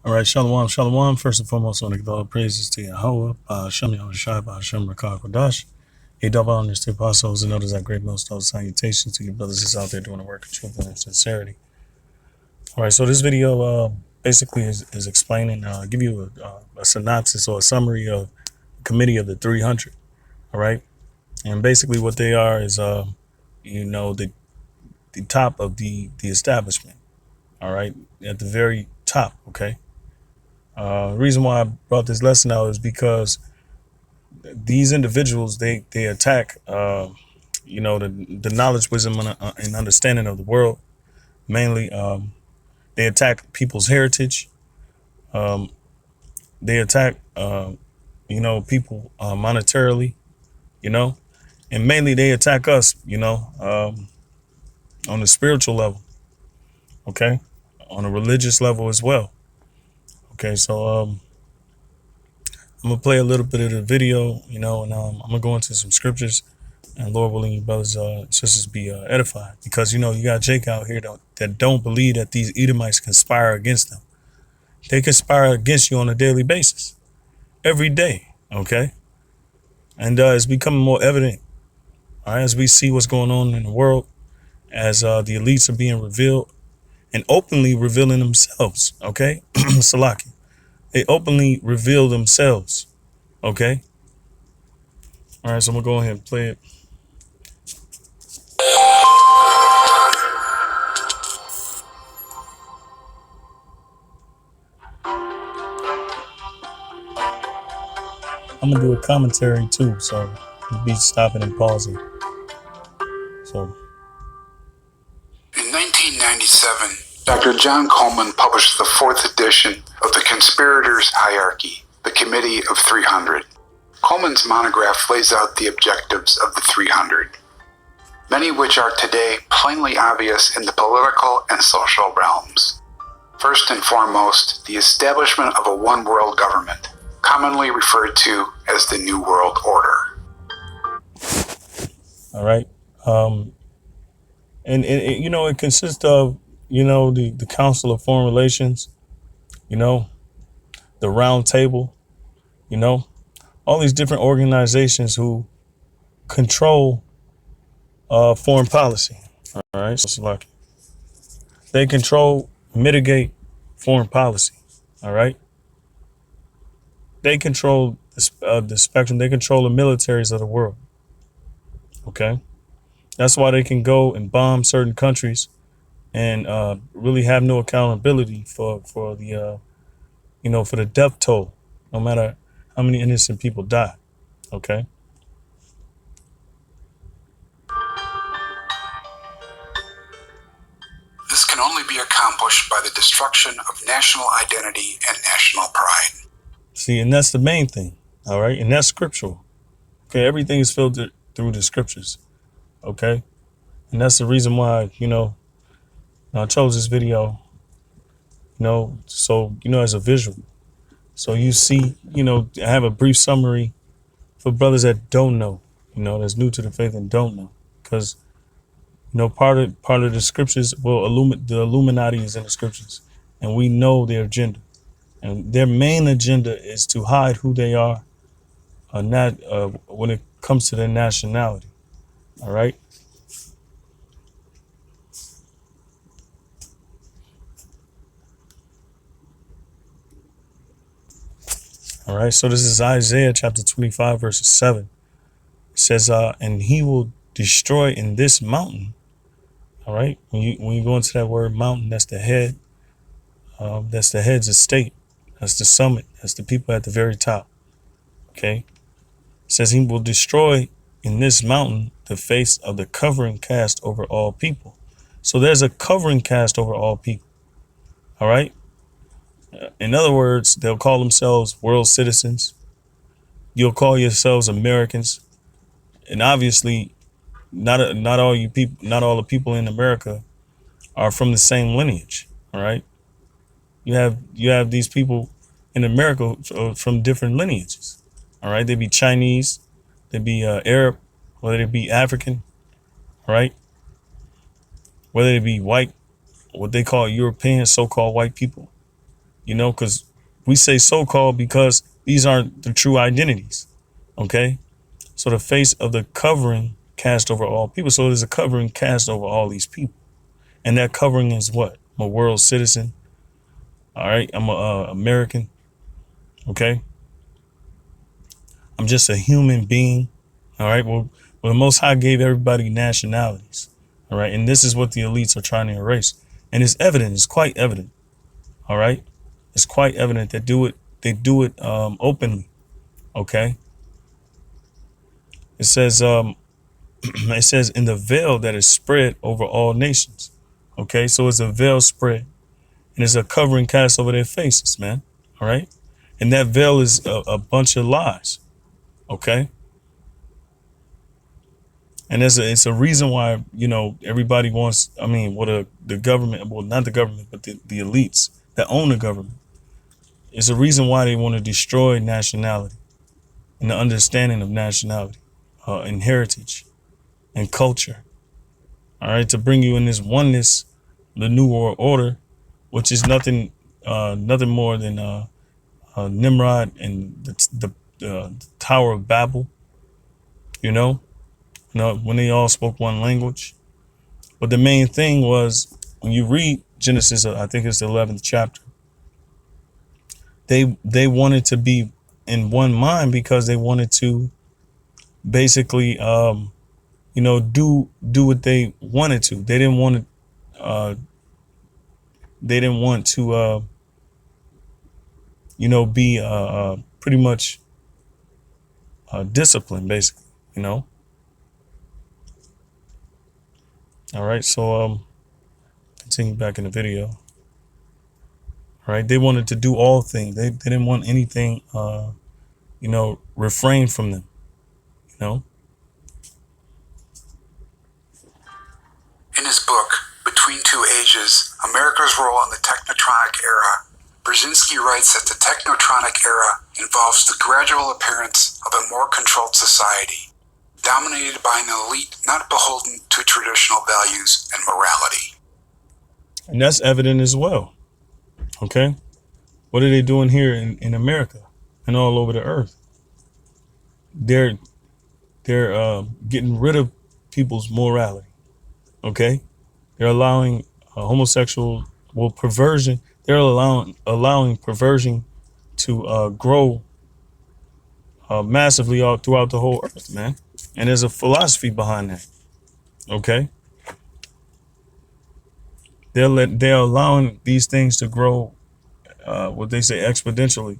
All right, shalom, shalom. First and foremost, I want to give all praises to Yahweh, Hashem, Yahushua, Hashem, Rakah, Kodash. A double honors to apostles and others that great most of salutations to you brothers that's out there doing the work of truth and sincerity. All right, so this video basically is explaining, give you a synopsis or a summary of the Committee of the 300. All right, and basically what they are is, the top of the establishment. All right, at the very top. Okay. Reason why I brought this lesson out is because these individuals they attack the knowledge, wisdom, and understanding of the world. Mainly, they attack people's heritage. They attack people monetarily, and mainly they attack us, on the spiritual level. Okay, on a religious level as well. Okay, so I'm gonna play a little bit of the video, and I'm gonna go into some scriptures, and Lord willing, you brothers and sisters be edified, because you got Jake out here that don't believe that these Edomites conspire against them. They conspire against you on a daily basis, every day. Okay, and it's becoming more evident, all right, as we see what's going on in the world, as the elites are being revealed and openly revealing themselves. Okay, Salaki. They openly reveal themselves. Okay. All right, so I'm gonna go ahead and play it. I'm gonna do a commentary too, so you'll be stopping and pausing. So, in 1997, Dr. John Coleman published the fourth edition of The Conspirators' Hierarchy, the Committee of 300. Coleman's monograph lays out the objectives of the 300, many which are today plainly obvious in the political and social realms. First and foremost, the establishment of a one-world government, commonly referred to as the New World Order. All right. And it consists of, the Council of Foreign Relations, the Round Table, all these different organizations who control foreign policy. All right. So they control, mitigate foreign policy. All right. They control the spectrum. They control the militaries of the world. Okay. That's why they can go and bomb certain countries and really have no accountability for the for the death toll, no matter how many innocent people die. Okay. This can only be accomplished by the destruction of national identity and national pride. See, and that's the main thing. All right. And that's scriptural. Okay. Everything is filtered through the scriptures. Okay. And that's the reason why, I chose this video, so, as a visual. So you see, I have a brief summary for brothers that don't know, that's new to the faith and don't know. Because, part of the scriptures, well, the Illuminati is in the scriptures, and we know their agenda. And their main agenda is to hide who they are, when it comes to their nationality. All right. All right. So this is Isaiah chapter 25, verse 7. It says, and he will destroy in this mountain. All right. When you go into that word mountain, that's the head. That's the head's estate. That's the summit. That's the people at the very top. Okay. It says he will destroy in this mountain the face of the covering cast over all people. So there's a covering cast over all people. All right. In other words, they'll call themselves world citizens. You'll call yourselves Americans. And obviously, not all the people in America are from the same lineage. All right. You have these people in America from different lineages. All right. They be Chinese. They be Arab, whether they be African. All right. Whether they be white, what they call European, so-called white people. because we say so-called because these aren't the true identities. Okay. So the face of the covering cast over all people. So there's a covering cast over all these people. And that covering is what? I'm a world citizen. All right. I'm a American. Okay. I'm just a human being. All right. Well, the Most High gave everybody nationalities. All right. And this is what the elites are trying to erase. And it's evident. It's quite evident. All right. It's quite evident that they do it openly. Okay. It says it says in the veil that is spread over all nations. Okay. So it's a veil spread and it's a covering cast over their faces, man. All right. And that veil is a bunch of lies. Okay. And it's a reason why, everybody wants, the government, well, not the government, but the elites that own the government. It's a reason why they want to destroy nationality and the understanding of nationality and heritage and culture. All right. To bring you in this oneness, the New World Order, which is nothing more than Nimrod and the Tower of Babel, when they all spoke one language. But the main thing was when you read Genesis, I think it's the 11th chapter, they wanted to be in one mind because they wanted to basically, do what they wanted to. They didn't want to, be pretty much disciplined, basically, All right. So continue back in the video. All right. They wanted to do all things. They didn't want anything, refrain from them, In his book, Between Two Ages, America's Role in the Technotronic Era, Brzezinski writes that the Technotronic Era involves the gradual appearance of a more controlled society, dominated by an elite not beholden to traditional values and morality. And that's evident as well. Okay. What are they doing here in America and all over the earth? They're getting rid of people's morality. Okay. They're allowing homosexual, perversion. They're allowing perversion to grow massively all throughout the whole earth, man. And there's a philosophy behind that. Okay. They're allowing these things to grow, what they say exponentially,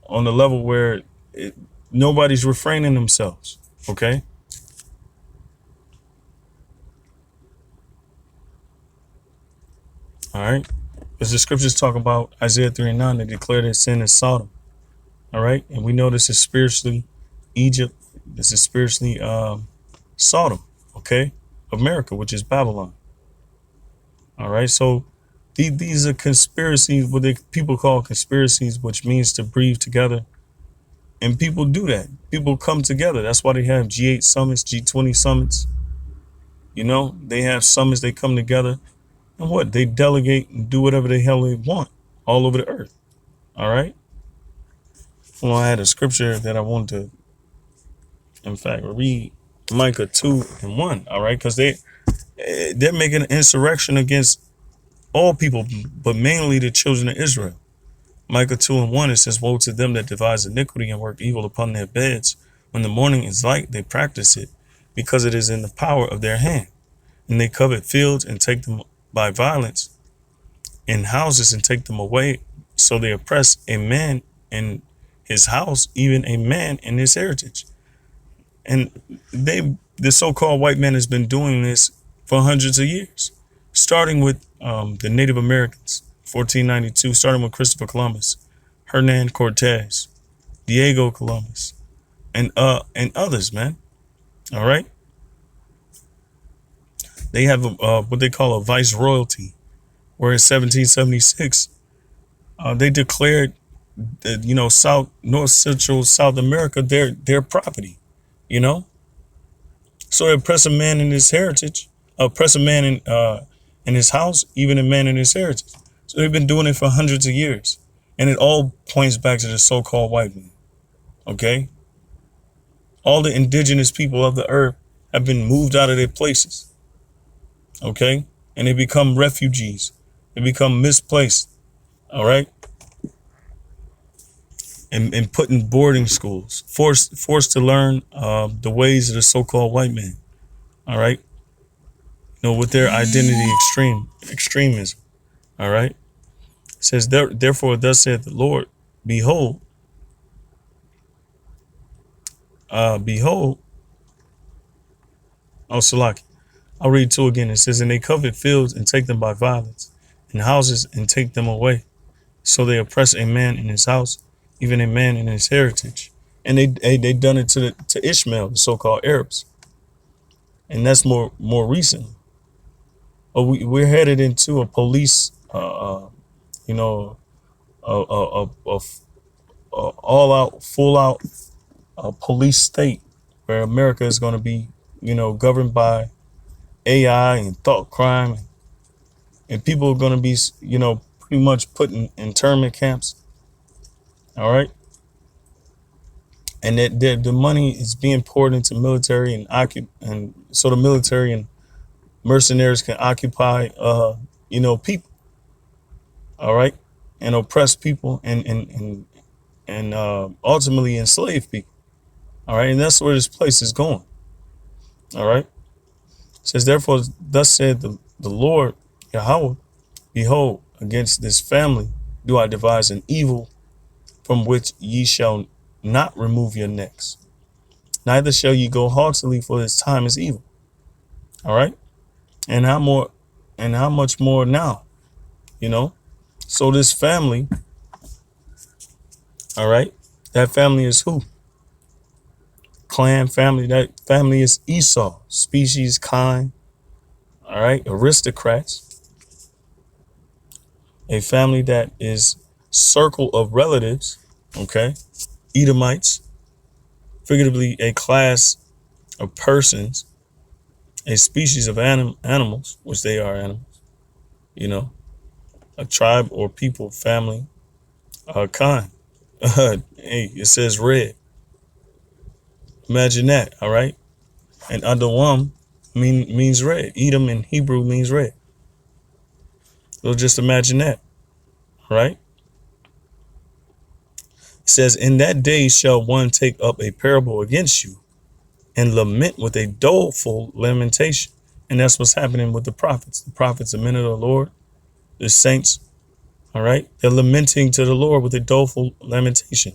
on the level where nobody's refraining themselves. Okay. All right. As the scriptures talk about Isaiah 3:9, they declare their sin is Sodom. All right. And we know this is spiritually Egypt. This is spiritually Sodom. Okay. America, which is Babylon. All right. So these are conspiracies, what people call conspiracies, which means to breathe together. And people do that. People come together. That's why they have G8 summits, G20 summits. They have summits. They come together. And what? They delegate and do whatever the hell they want all over the earth. All right. Well, I had a scripture that I wanted to, in fact, read Micah 2:1. All right. Because they're making an insurrection against all people, but mainly the children of Israel. Micah 2:1, it says, woe to them that devise iniquity and work evil upon their beds. When the morning is light, they practice it because it is in the power of their hand. And they covet fields and take them by violence, in houses and take them away. So they oppress a man in his house, even a man in his heritage. And the so-called white man has been doing this for hundreds of years, starting with the Native Americans, 1492, starting with Christopher Columbus, Hernan Cortez, Diego Columbus, and others, man. All right. They have what they call a viceroyalty, where in 1776 they declared that, North Central South America their property. So they oppress a man in his heritage, oppress a man in his house, even a man in his heritage. So they've been doing it for hundreds of years. And it all points back to the so-called white man. Okay? All the indigenous people of the earth have been moved out of their places. Okay? And they become refugees. They become misplaced. All right? And put in boarding schools, forced to learn the ways of the so-called white man. All right? With their identity extremism. All right? It says, therefore, thus saith the Lord, behold, behold, Salaki. I'll read two again. It says, and they covet fields and take them by violence, and houses and take them away. So they oppress a man in his house, even a man in his heritage. And they done it to Ishmael, the so-called Arabs. And that's more recent. But we're headed into a police, you know, a all out, full out police state where America is going to be, governed by AI and thought crime, and people are going to be, pretty much put in internment camps. All right. And that the money is being poured into military and so the military and mercenaries can occupy, people. All right. And oppress people and ultimately enslave people. All right. And that's where this place is going. All right. It says, therefore, thus said the Lord Yahweh, behold, against this family do I devise an evil from which ye shall not remove your necks, neither shall ye go haughtily, for this time is evil. All right. And how much more now, So this family, all right, that family is who? Clan family. That family is Esau, species, kind, all right, aristocrats, a family that is circle of relatives, okay, Edomites, figuratively a class of persons, a species of animals, which they are animals, a tribe or people, family, kind. Hey, it says red. Imagine that, all right? And Adawam means red. Edom in Hebrew means red. So just imagine that, right? It says, in that day shall one take up a parable against you and lament with a doleful lamentation. And that's what's happening with the prophets. The prophets, the men of the Lord, the saints, all right? They're lamenting to the Lord with a doleful lamentation,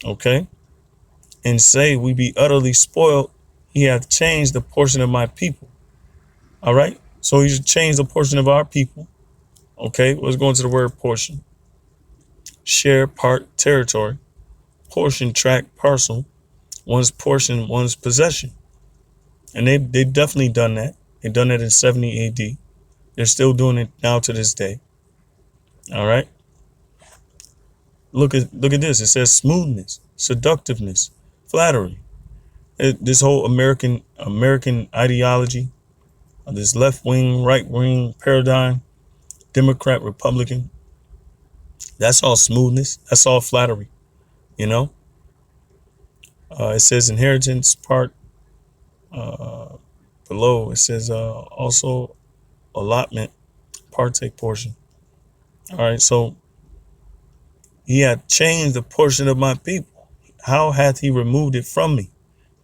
okay? And say, we be utterly spoiled. He hath changed the portion of my people. All right. So he's changed the portion of our people. Okay. Let's go into the word portion. Share, part, territory, portion, tract, parcel, one's portion, one's possession. And they've definitely done that. They've done that in 70 AD. They're still doing it now to this day. All right. Look at this. It says smoothness, seductiveness, flattery. This whole American ideology, this left wing, right wing paradigm, Democrat, Republican. That's all smoothness. That's all flattery. It says inheritance part below. It says also allotment, partake portion. All right. So he had changed the portion of my people. How hath he removed it from me?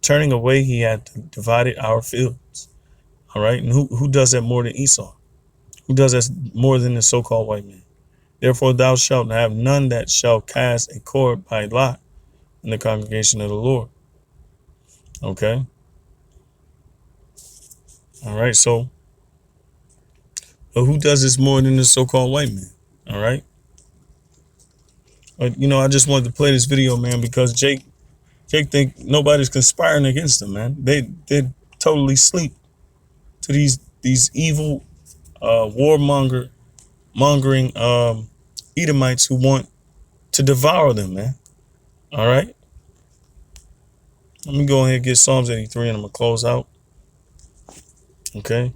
Turning away, he had divided our fields. All right. And who does that more than Esau? Who does that more than the so-called white man? Therefore, thou shalt have none that shall cast a cord by lot in the congregation of the Lord. Okay. All right. So, but who does this more than the so-called white man? All right. But, I just wanted to play this video, man, because Jake think nobody's conspiring against him, man. They totally sleep to these evil warmongering Edomites who want to devour them, man. All right. Let me go ahead and get Psalms 83 and I'm gonna close out. Okay.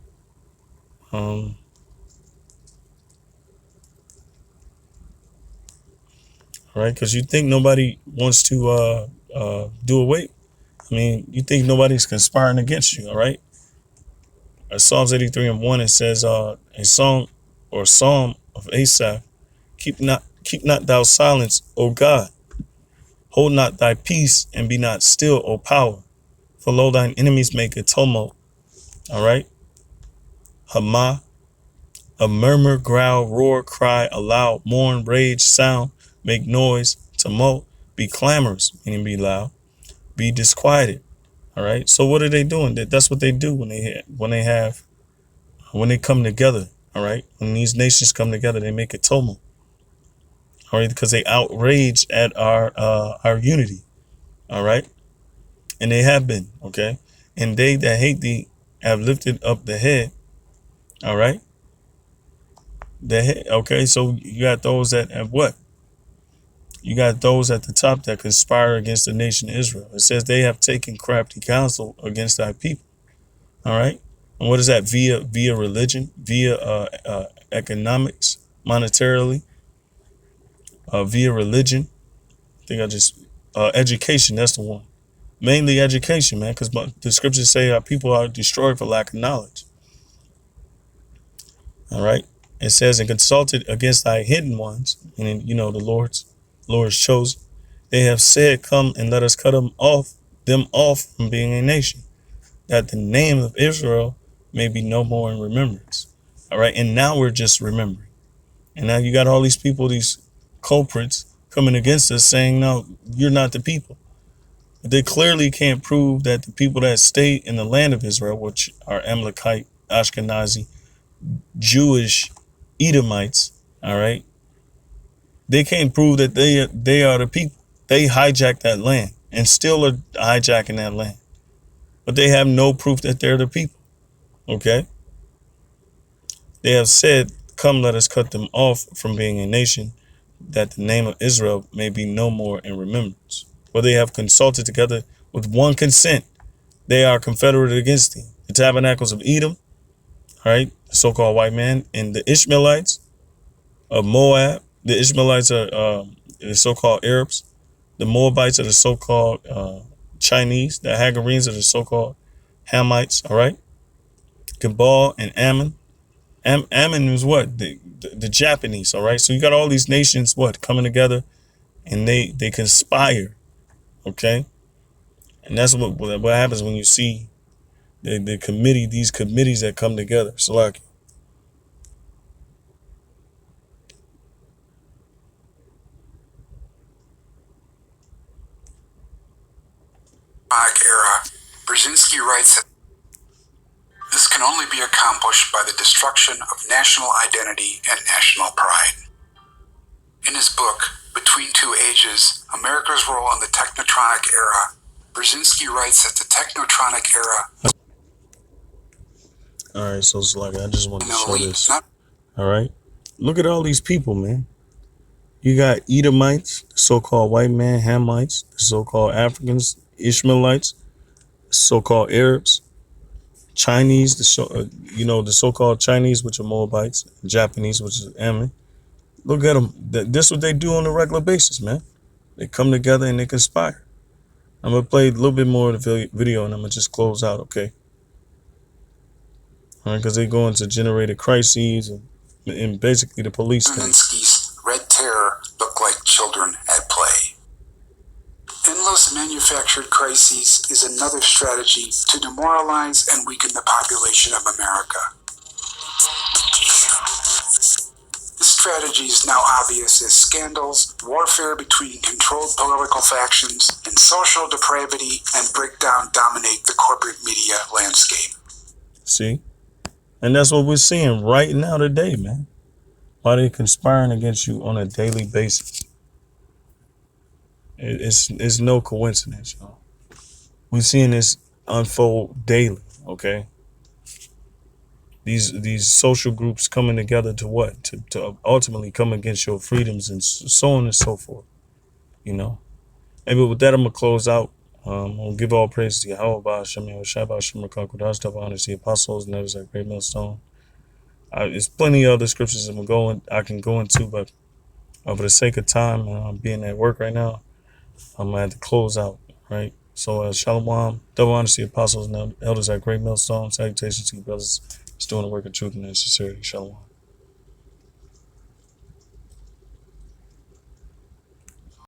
All right, because you think nobody wants to do away. I mean, you think nobody's conspiring against you. All right. Psalms 83:1, it says, a song or psalm of Asaph, keep not thou silence, O God. Hold not thy peace and be not still, O power. For lo, thine enemies make a tumult. All right. Hama, a murmur, growl, roar, cry, aloud, mourn, rage, sound, make noise, tumult, be clamorous, meaning be loud, be disquieted. All right. So what are they doing? That's what they do when they come together. All right. When these nations come together, they make a tumult. All right, because they outrage at our unity. All right. And they have been. Okay. And they that hate thee have lifted up the head. All right. The head. Okay. So you got those that have what? You got those at the top that conspire against the nation of Israel. It says they have taken crafty counsel against thy people. All right. And what is that? Via religion, via economics, monetarily, via religion. I think I just education. That's the one. Mainly education, man, because the scriptures say our people are destroyed for lack of knowledge. All right. It says, and consulted against thy hidden ones, and the Lord's chosen. They have said, come and let us cut them off from being a nation, that the name of Israel may be no more in remembrance. All right. And now we're just remembering. And now you got all these people, these culprits coming against us saying, no, you're not the people. But they clearly can't prove that the people that stay in the land of Israel, which are Amalekite, Ashkenazi, Jewish, Edomites, all right, they can't prove that they are the people. They hijacked that land and still are hijacking that land. But they have no proof that they're the people. Okay? They have said, come, let us cut them off from being a nation, that the name of Israel may be no more in remembrance. For they have consulted together with one consent. They are confederate against thee. The tabernacles of Edom, all right, the so-called white man, and the Ishmaelites of Moab. The Ishmaelites are the so-called Arabs. The Moabites are the so-called Chinese. The Hagarenes are the so-called Hamites, all right? Gebal and Ammon. Ammon was what? The Japanese, all right? So you got all these nations, coming together, and they conspire, okay? And that's what happens when you see the committee, these committees that come together. So like, era, Brzezinski writes that this can only be accomplished by the destruction of national identity and national pride. In his book, Between Two Ages, America's Role in the Technotronic Era, Brzezinski writes that the Technotronic Era... All right, so it's like, I just want to show this. All right. Look at all these people, man. You got Edomites, the so-called white man, Hamites, the so-called Africans, Ishmaelites, the so-called Arabs, Chinese, the so-called Chinese, which are Moabites, Japanese, which is Ammon. Look at them. This is what they do on a regular basis, man. They come together and they conspire. I'm going to play a little bit more of the video and I'm going to just close out, okay? All right, because they go into generated crises and basically the police thing. Zelensky's Red Terror look like children at play. Endless manufactured crises is another strategy to demoralize and weaken the population of America. This strategy is now obvious as scandals, warfare between controlled political factions, and social depravity and breakdown dominate the corporate media landscape. See? And that's what we're seeing right now today, man. Why they conspiring against you on a daily basis. It's no coincidence, y'all. We're seeing this unfold daily, okay? These social groups coming together to what? To ultimately come against your freedoms and so on and so forth, you know? Maybe with that, I'm going to close out. I'll give all praise to Yahweh, Hashem, Yahweh, Hashem, Kakudash, Tabanis, the apostles, and others like Great Millstone. There's plenty of other scriptures I can go into, but For the sake of time, being at work right now, I'm gonna have to close out. Right. So shalom, double honor to the apostles and elders at Great Millstone. Salutations to you brothers. It's doing the work of truth and sincerity. Shalom.